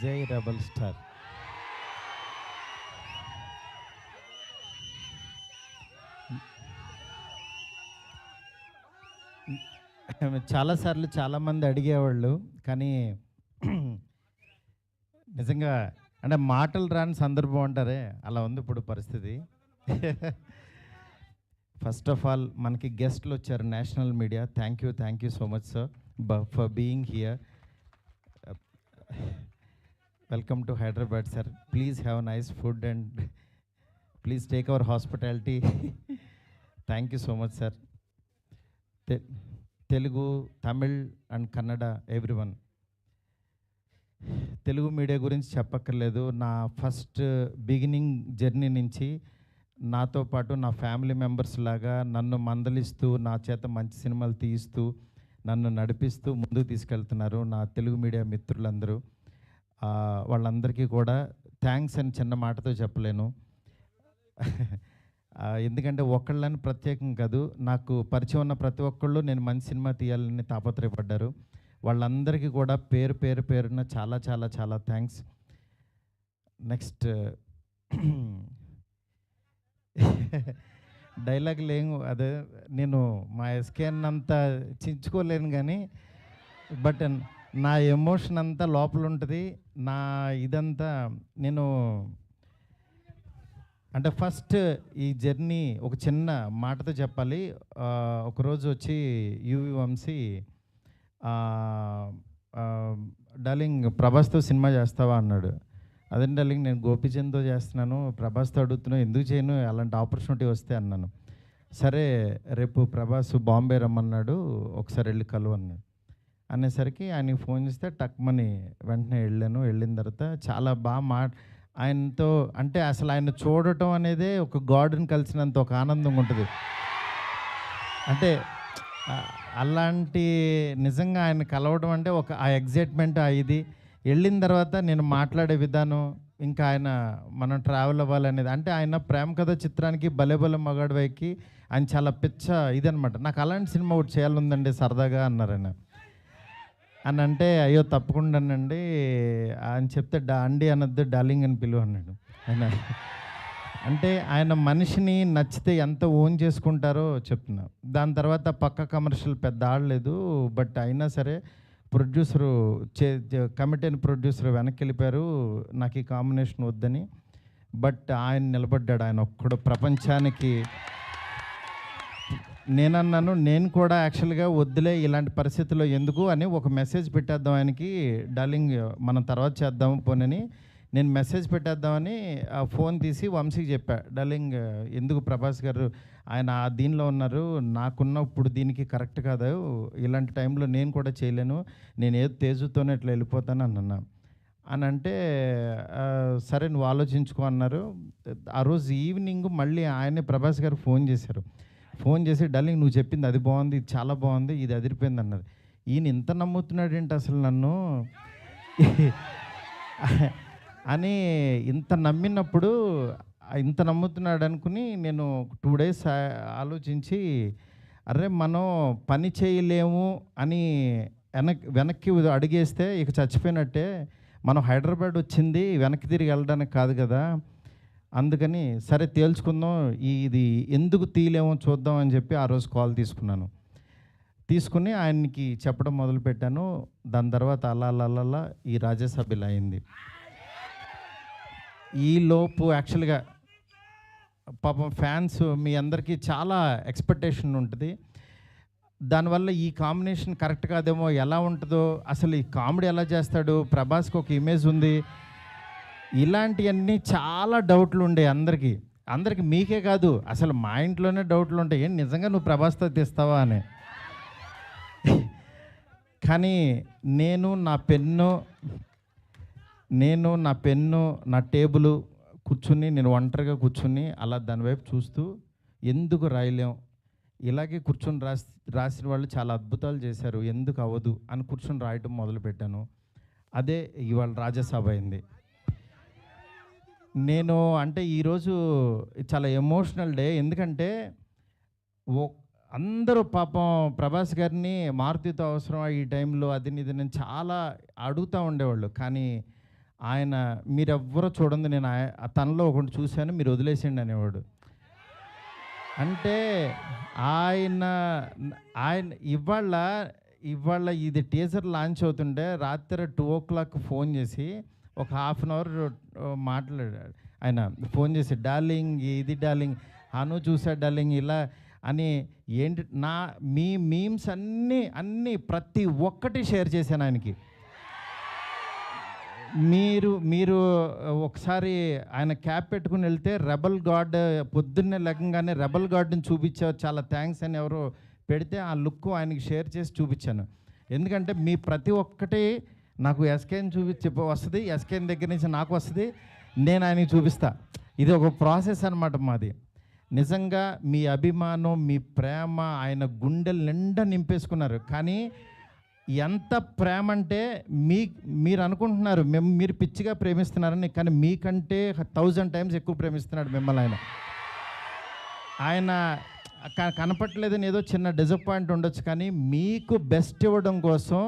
జై rebel star. చాలాసార్లు చాలామంది అడిగేవాళ్ళు, కానీ నిజంగా అంటే మాటలు రాని సందర్భం అంటారే, అలా ఉంది ఇప్పుడు పరిస్థితి. ఫస్ట్ ఆఫ్ ఆల్ మనకి గెస్ట్లు వచ్చారు, national media. Thank you so much sir for being here. Welcome to Hyderabad sir. Please have nice food and please take our hospitality. Thank you so much sir. Telugu, Tamil and Kannada everyone. Telugu media గురించి చెప్పక్కర్లేదు. నా first beginning journey నుంచి నాతో పాటు నా family members లాగా నన్ను మందలిస్తూ, నా చేత మంచి సినిమాలు తీయిస్తూ, నన్ను నడిపిస్తూ ముందుకు తీసుకెళ్తున్నారు నా తెలుగు మీడియా మిత్రులందరూ. వాళ్ళందరికీ కూడా థ్యాంక్స్ అని చిన్న మాటతో చెప్పలేను. ఎందుకంటే ఒకళ్ళని ప్రత్యేకం కాదు, నాకు పరిచయం ఉన్న ప్రతి ఒక్కళ్ళు నేను మంచి సినిమా తీయాలని తాపత్రయపడ్డారు. వాళ్ళందరికీ కూడా పేరున చాలా చాలా చాలా థ్యాంక్స్. నెక్స్ట్ డైలాగ్ లేవు, అదే నేను మా ఎస్కేన్ అంతా చించుకోలేను, కానీ బట్ నా ఎమోషన్ అంతా లోపల ఉంటుంది. నా ఇదంతా నేను అంటే ఫస్ట్ ఈ జర్నీ ఒక చిన్న మాటతో చెప్పాలి. ఒకరోజు వచ్చి యువి వంశీ, డార్లింగ్ ప్రభాస్తో సినిమా చేస్తావా అన్నాడు. అదే డార్లింగ్ నేను గోపీచంద్తో చేస్తున్నాను, ప్రభాస్తో అడుగుతున్నావు, ఎందుకు చేయను, అలాంటి ఆపర్చునిటీ వస్తే అన్నాను. సరే రేపు ప్రభాస్ బాంబే రమ్మన్నాడు, ఒకసారి వెళ్ళి కలువు అన్నాడు. అనేసరికి ఆయనకి ఫోన్ చేస్తే టక్మని వెంటనే వెళ్ళాను. వెళ్ళిన తర్వాత చాలా బాగా ఆయనతో అంటే అసలు ఆయన చూడటం అనేదే ఒక గాడ్ని కలిసినంత ఒక ఆనందంగా ఉంటుంది. అంటే అలాంటి నిజంగా ఆయన కలవడం అంటే ఒక ఆ ఎగ్జైట్మెంట్ ఇది. వెళ్ళిన తర్వాత నేను మాట్లాడే విధానం, ఇంకా ఆయన మనం ట్రావెల్ అవ్వాలనేది, అంటే ఆయన ప్రేమ కథ చిత్రానికి భలే భలే మగాడు వైకి ఆయన చాలా పిచ్చ ఇదనమాట. నాకు అలాంటి సినిమా ఒకటి చేయాలందండి సరదాగా అన్నారు ఆయన. అని అంటే అయ్యో తప్పకుండానండి అని చెప్తే అండి అనొద్దు, డార్లింగ్ అని పిలువ అన్నాడు ఆయన. అంటే ఆయన మనిషిని నచ్చితే ఎంత ఓన్ చేసుకుంటారో చెప్తున్నా. దాని తర్వాత పక్క కమర్షియల్ పెద్ద ఆడలేదు, బట్ అయినా సరే ప్రొడ్యూసరు కమిటీ అయిన ప్రొడ్యూసర్ వెనక్కి వెళ్ళిపోయారు నాకు ఈ కాంబినేషన్ వద్దని. బట్ ఆయన నిలబడ్డాడు, ఆయన ఒక్కడు ప్రపంచానికి. నేనన్నాను నేను కూడా యాక్చువల్గా వద్దులే ఇలాంటి పరిస్థితుల్లో ఎందుకు అని ఒక మెసేజ్ పెట్టేద్దాం ఆయనకి, డార్లింగ్ మనం తర్వాత చేద్దాం పోనని నేను మెసేజ్ పెట్టేద్దామని ఫోన్ తీసి వంశీకి చెప్పా, డార్లింగ్ ఎందుకు ప్రభాస్ గారు ఆయన దీనిలో ఉన్నారు, నాకున్న ఇప్పుడు దీనికి కరెక్ట్ కాదు, ఇలాంటి టైంలో నేను కూడా చేయలేను, నేను ఏదో తేజుతోనే ఇట్లా వెళ్ళిపోతాను అన్నా. అని అంటే సరే నువ్వు ఆలోచించుకో అన్నారు. ఆ రోజు ఈవినింగ్ మళ్ళీ ఆయనే ప్రభాస్ గారు ఫోన్ చేశారు. ఫోన్ చేసి డార్లింగ్ నువ్వు చెప్పింది అది బాగుంది, ఇది చాలా బాగుంది, ఇది అదిరిపోయింది అన్నది. ఈయన ఇంత నమ్ముతున్నాడు ఏంటి అసలు నన్ను అని ఇంత నమ్మినప్పుడు, ఇంత నమ్ముతున్నాడు అనుకుని నేను 2 days ఆలోచించి, అరే మనం పని చేయలేము అని వెనక్కి అడిగేస్తే ఇక చచ్చిపోయినట్టే, మనం హైదరాబాద్ వచ్చింది వెనక్కి తిరిగి వెళ్ళడానికి కాదు కదా, అందుకని సరే తేల్చుకుందాం, ఇది ఎందుకు తీయలేమో చూద్దాం అని చెప్పి ఆ రోజు కాల్ తీసుకుని ఆయనకి చెప్పడం మొదలుపెట్టాను. దాని తర్వాత అలా ఈ రాజ్యసభ ఇలా అయింది. ఈలోపు యాక్చువల్గా పాపం ఫ్యాన్స్ మీ అందరికీ చాలా ఎక్స్పెక్టేషన్ ఉంటుంది, దానివల్ల ఈ కాంబినేషన్ కరెక్ట్ కాదేమో, ఎలా ఉంటుందో, అసలు ఈ కామెడీ ఎలా చేస్తాడు, ప్రభాస్కి ఒక ఇమేజ్ ఉంది, ఇలాంటివన్నీ చాలా డౌట్లు ఉండే అందరికీ మీకే కాదు అసలు మా ఇంట్లోనే డౌట్లు ఉంటాయి, ఏం నిజంగా నువ్వు ప్రభాస్తో తీస్తావా అని. కానీ నేను నా పెన్ను నా టేబుల్ కూర్చుని, నేను ఒంటరిగా కూర్చుని అలా దాని వైపు చూస్తూ ఎందుకు రాయలేం, ఇలాగే కూర్చొని రాసిన వాళ్ళు చాలా అద్భుతాలు చేశారు, ఎందుకు అవ్వదు అని కూర్చొని రాయటం మొదలుపెట్టాను. అదే ఇవాళ రాజ్యసభ అయింది. నేను అంటే ఈరోజు చాలా ఎమోషనల్ డే, ఎందుకంటే అందరూ పాపం ప్రభాస్ గారిని మారుతితో అవసరం ఈ టైంలో అది ఇది నేను చాలా అడుగుతూ ఉండేవాళ్ళు. కానీ ఆయన మీరెవ్వరూ చూడండి, నేను తనలో ఒకటి చూశాను, మీరు వదిలేసేయండి అనేవాడు. అంటే ఆయన ఆయన ఇవాళ ఇది టీజర్ లాంచ్ అవుతుంటే రాత్రి 2:00 ఫోన్ చేసి ఒక హాఫ్ అన్ అవర్ మాట్లాడాడు. ఆయన ఫోన్ చేసి డార్లింగ్ ఇది డార్లింగ్ అను చూసా డార్లింగ్ ఇలా అని ఏంటి మీ మీమ్స్ అన్నీ ప్రతి ఒక్కటి షేర్ చేశాను ఆయనకి. మీరు ఒకసారి ఆయన క్యాప్ పెట్టుకుని వెళ్తే రెబల్ గాడ్ పొద్దున్నే లెక్కగానే రెబల్ గాడ్ని చూపించావు, చాలా థ్యాంక్స్ అని ఎవరో పెడితే ఆ లుక్ ఆయనకి షేర్ చేసి చూపించాను. ఎందుకంటే మీ ప్రతి ఒక్కటి నాకు ఎస్కేని చూపించి వస్తుంది, ఎస్కేని దగ్గర నుంచి నాకు వస్తుంది, నేను ఆయనకి చూపిస్తా. ఇది ఒక ప్రాసెస్ అన్నమాట మాది. నిజంగా మీ అభిమానం, మీ ప్రేమ ఆయన గుండెల నిండా నింపేసుకున్నారు. కానీ ఎంత ప్రేమ అంటే మీరు అనుకుంటున్నారు మీరు పిచ్చిగా ప్రేమిస్తున్నారని, కానీ మీకంటే 1000 times ఎక్కువ ప్రేమిస్తున్నాడు మిమ్మల్ని. ఆయన కనపట్లేదని ఏదో చిన్న డిసప్పాయింట్ ఉండొచ్చు, కానీ మీకు బెస్ట్ ఇవ్వడం కోసం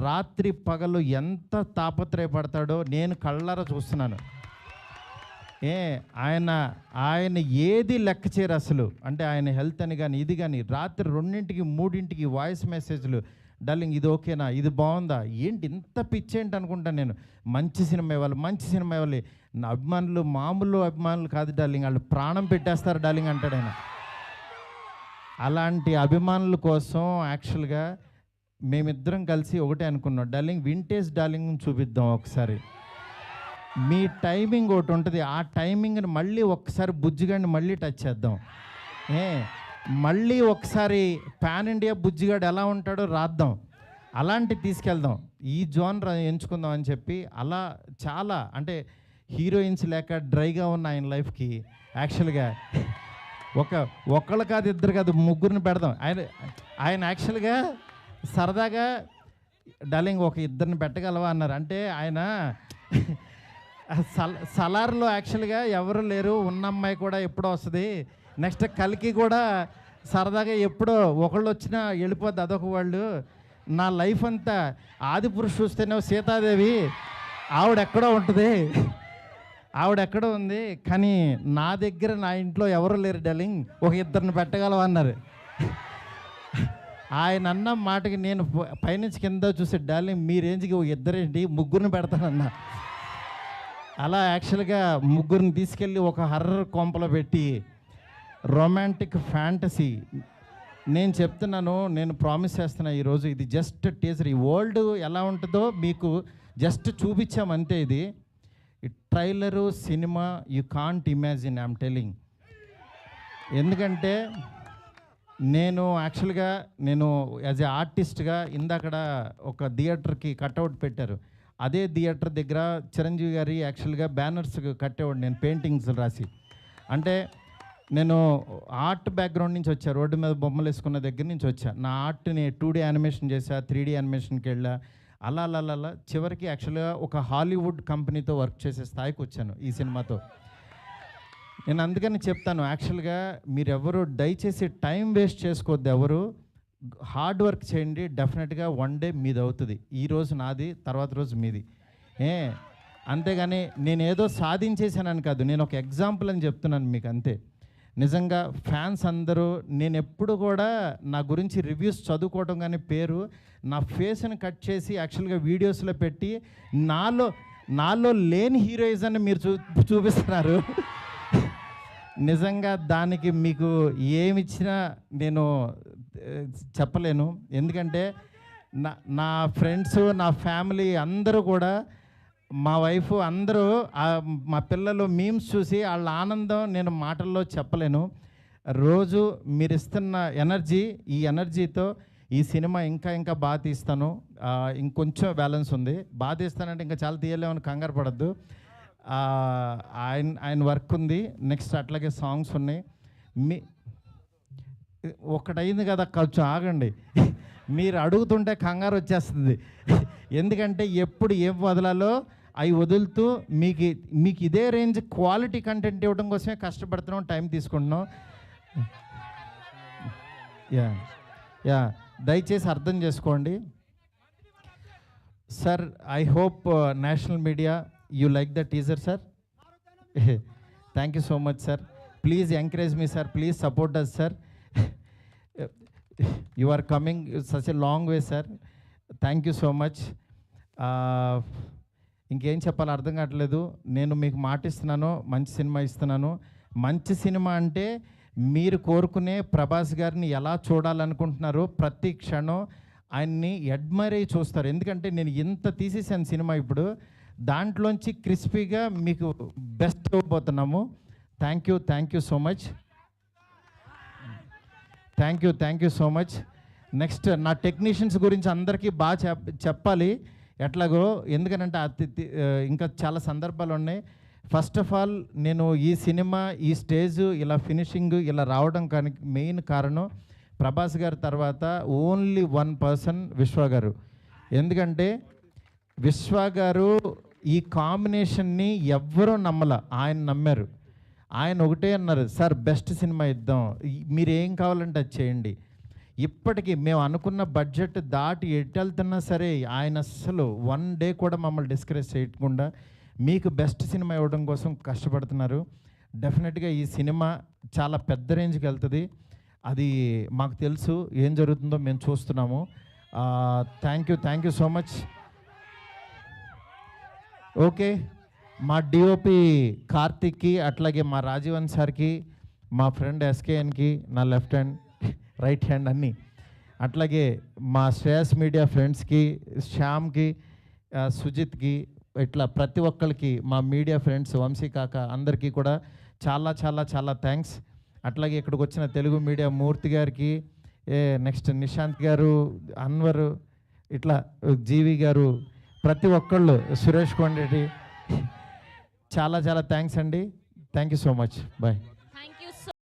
రాత్రి పగలు ఎంత తాపత్రయపడతాడో నేను కళ్ళారా చూస్తున్నాను. ఆయన ఏది లెక్క చేయరు అసలు. అంటే ఆయన హెల్త్ అని కానీ ఇది కానీ రాత్రి 2ంటికి 3ంటికి వాయిస్ మెసేజ్లు, డార్లింగ్ ఇది ఓకేనా, ఇది బాగుందా, ఏంటి ఇంత పిచ్చి ఏంటి అనుకుంటాను నేను. మంచి సినిమా ఇవ్వాలి. నా అభిమానులు మామూలు అభిమానులు కాదు డార్లింగ్, వాళ్ళు ప్రాణం పెట్టేస్తారు డార్లింగ్ అంటాడు ఆయన. అలాంటి అభిమానుల కోసం యాక్చువల్గా మేమిద్దరం కలిసి ఒకటే అనుకున్నాం, డార్లింగ్ వింటేజ్ డార్లింగ్ చూపిద్దాం ఒకసారి. మీ టైమింగ్ ఒకటి ఉంటుంది, ఆ టైమింగ్ని మళ్ళీ ఒకసారి బుజ్జిగాడిని మళ్ళీ టచ్ చేద్దాం. మళ్ళీ ఒకసారి పాన్ ఇండియా బుజ్జిగాడు ఎలా ఉంటాడో రాద్దాం, అలాంటి తీసుకెళ్దాం, ఈ జోనర్ ఎంచుకుందాం అని చెప్పి అలా చాలా అంటే హీరోయిన్స్ లేక డ్రైగా ఉన్న ఆయన లైఫ్కి యాక్చువల్గా ఒకళ్ళు కాదు, ఇద్దరు కాదు, ముగ్గురిని పెడదాం. ఆయన యాక్చువల్గా సరదాగా డార్లింగ్ ఒక ఇద్దరిని పెట్టగలవా అన్నారు. అంటే ఆయన సలార్లో యాక్చువల్గా ఎవరు లేరు, ఉన్న అమ్మాయి కూడా ఎప్పుడో వస్తుంది, నెక్స్ట్ కలికి కూడా సరదాగా ఎప్పుడో ఒకళ్ళు వచ్చినా వెళ్ళిపోద్ది, అదొక వాళ్ళు. నా లైఫ్ అంతా ఆదిపురుషు చూస్తేనే సీతాదేవి ఆవిడెక్కడో ఉంటుంది, ఆవిడెక్కడో ఉంది, కానీ నా దగ్గర నా ఇంట్లో ఎవరు లేరు డార్లింగ్, ఒక ఇద్దరిని పెట్టగలవా అన్నారు. ఆయన అన్న మాటకి నేను పైనుంచి కింద చూసి డార్లింగ్ మీ రేంజ్కి ఒక ఇద్దరేంటి, ముగ్గురిని పెడతానన్నా. అలా యాక్చువల్గా ముగ్గురిని తీసుకెళ్ళి ఒక హర్రర్ కొంపలో పెట్టి రొమాంటిక్ ఫ్యాంటసీ నేను చెప్తున్నాను, నేను ప్రామిస్ చేస్తున్నా ఈరోజు ఇది జస్ట్ టీజర్. ఈ వరల్డ్ ఎలా ఉంటుందో మీకు జస్ట్ చూపించామంతే. ఇది trailer cinema you can't imagine, I'm telling. ఎందుకంటే నేను యాక్చువల్గా యాజ్ ఏ ఆర్టిస్ట్గా ఇందాకడ ఒక థియేటర్కి కట్అవుట్ పెట్టారు, అదే థియేటర్ దగ్గర చిరంజీవి గారి యాక్చువల్గా బ్యానర్స్ కట్టేవాడు నేను, పెయింటింగ్స్ రాసి. అంటే నేను ఆర్ట్ బ్యాక్గ్రౌండ్ నుంచి వచ్చా, రోడ్డు మీద బొమ్మలు వేసుకున్న దగ్గర నుంచి వచ్చా. నా ఆర్ట్ని 2D యానిమేషన్ చేశా, 3D యానిమేషన్కి వెళ్ళా, అలా చివరికి యాక్చువల్గా ఒక హాలీవుడ్ కంపెనీతో వర్క్ చేసే స్థాయికి వచ్చాను ఈ సినిమాతో. నేను అందుకని చెప్తాను, యాక్చువల్గా మీరెవరు దయచేసి టైం వేస్ట్ చేసుకోవద్దు, ఎవరు హార్డ్ వర్క్ చేయండి, డెఫినెట్గా వన్ డే మీది అవుతుంది. ఈరోజు నాది, తర్వాత రోజు మీది. అంతేగాని నేను ఏదో సాధించేసానని కాదు, నేను ఒక ఎగ్జాంపుల్ అని చెప్తున్నాను మీకు అంతే. నిజంగా ఫ్యాన్స్ అందరూ, నేను ఎప్పుడు కూడా నా గురించి రివ్యూస్ చదువుకోవడం కానీ పేరు నా ఫేస్ని కట్ చేసి యాక్చువల్గా వీడియోస్లో పెట్టి నాలో లేని హీరోయిజాన్ని మీరు చూపిస్తున్నారు. నిజంగా దానికి మీకు ఏమిచ్చినా నేను చెప్పలేను. ఎందుకంటే నా ఫ్రెండ్స్, నా ఫ్యామిలీ అందరూ కూడా, మా వైఫ్ అందరూ, మా పిల్లలు మీమ్స్ చూసి వాళ్ళ ఆనందం నేను మాటల్లో చెప్పలేను. రోజు మీరు ఇస్తున్న ఎనర్జీ, ఈ ఎనర్జీతో ఈ సినిమా ఇంకా బాగా తీస్తాను. ఇంకొంచెం బ్యాలెన్స్ ఉంది, బాగా తీస్తానంటే ఇంకా చాలా తీయలేమని కంగారు పడద్దు. ఆయన వర్క్ ఉంది, నెక్స్ట్ అట్లాగే సాంగ్స్ ఉన్నాయి. ఒకటైంది కదా, కొంచెం ఆగండి, మీరు అడుగుతుంటే కంగారు వచ్చేస్తుంది. ఎందుకంటే ఎప్పుడు ఏం వదలాలో అవి వదులుతూ మీకు ఇదే రేంజ్ క్వాలిటీ కంటెంట్ ఇవ్వడం కోసమే కష్టపడుతున్నాం, టైం తీసుకుంటున్నాం. యా యా దయచేసి అర్థం చేసుకోండి sir. I hope national media you like the teaser sir. Thank you so much sir. Please encourage me sir, please support us sir. You are coming such a long way sir. Thank you so much. ఇంకేం చెప్పాలో అర్థం కావట్లేదు. నేను మీకు మాట ఇస్తున్నాను, మంచి cinema ఇస్తున్నాను. మంచి సినిమా అంటే మీరు కోరుకునే ప్రభాస్ గారిని ఎలా చూడాలనుకుంటున్నారో ప్రతి క్షణం ఆయన్ని అడ్మైర్ అయ్యి చూస్తారు. ఎందుకంటే నేను ఇంత తీసేసాను సినిమా, ఇప్పుడు దాంట్లోంచి క్రిస్పీగా మీకు బెస్ట్ ఇవ్వబోతున్నాము. Thank you so much. Thank you so much. Next నా టెక్నీషియన్స్ గురించి అందరికీ బాగా చెప్పాలి ఎట్లాగో, ఎందుకనంటే ఇంకా చాలా సందర్భాలు ఉన్నాయి. ఫస్ట్ ఆఫ్ ఆల్ నేను ఈ సినిమా ఈ స్టేజ్ ఇలా ఫినిషింగ్ ఇలా రావడం కానీ మెయిన్ కారణం ప్రభాస్ గారి తర్వాత ఓన్లీ వన్ పర్సన్, విశ్వ గారు. ఎందుకంటే విశ్వ గారు ఈ కాంబినేషన్ని ఎవ్వరూ నమ్మల, ఆయన నమ్మారు. ఆయన ఒకటే అన్నారు, సార్ బెస్ట్ సినిమా ఇద్దాం, మీరు ఏం కావాలంటే అది చేయండి. ఇప్పటికీ మేము అనుకున్న బడ్జెట్ దాటి ఎట్టెళ్తున్నా సరే ఆయన అస్సలు వన్ డే కూడా మమ్మల్ని డిస్కరేజ్ చేయకుండా మీకు బెస్ట్ సినిమా ఇవ్వడం కోసం కష్టపడుతున్నారు. డెఫినెట్గా ఈ సినిమా చాలా పెద్ద రేంజ్కి వెళ్తుంది. అది మాకు తెలుసు, ఏం జరుగుతుందో మేము చూస్తున్నాము. Thank you so much. Okay, మా డిఓపి కార్తిక్కి, అట్లాగే మా రాజీవన్ సార్కి, మా ఫ్రెండ్ ఎస్కేఎన్కి, నా లెఫ్ట్ హ్యాండ్ రైట్ హ్యాండ్ అన్నీ, అట్లాగే మా శ్రేయస్ మీడియా ఫ్రెండ్స్కి, శ్యామ్కి, సుజిత్కి, ఇట్లా ప్రతి ఒక్కరికి, మా మీడియా ఫ్రెండ్స్ వంశీ కాక అందరికీ కూడా చాలా చాలా చాలా థ్యాంక్స్. అట్లాగే ఇక్కడికి వచ్చిన తెలుగు మీడియా మూర్తి గారికి, నెక్స్ట్ నిశాంత్ గారు, అన్వర్, ఇట్లా జీవి గారు, ప్రతి ఒక్కళ్ళు, సురేష్ కొండరెడ్డి, చాలా చాలా థ్యాంక్స్ అండి. Thank you so much. Bye.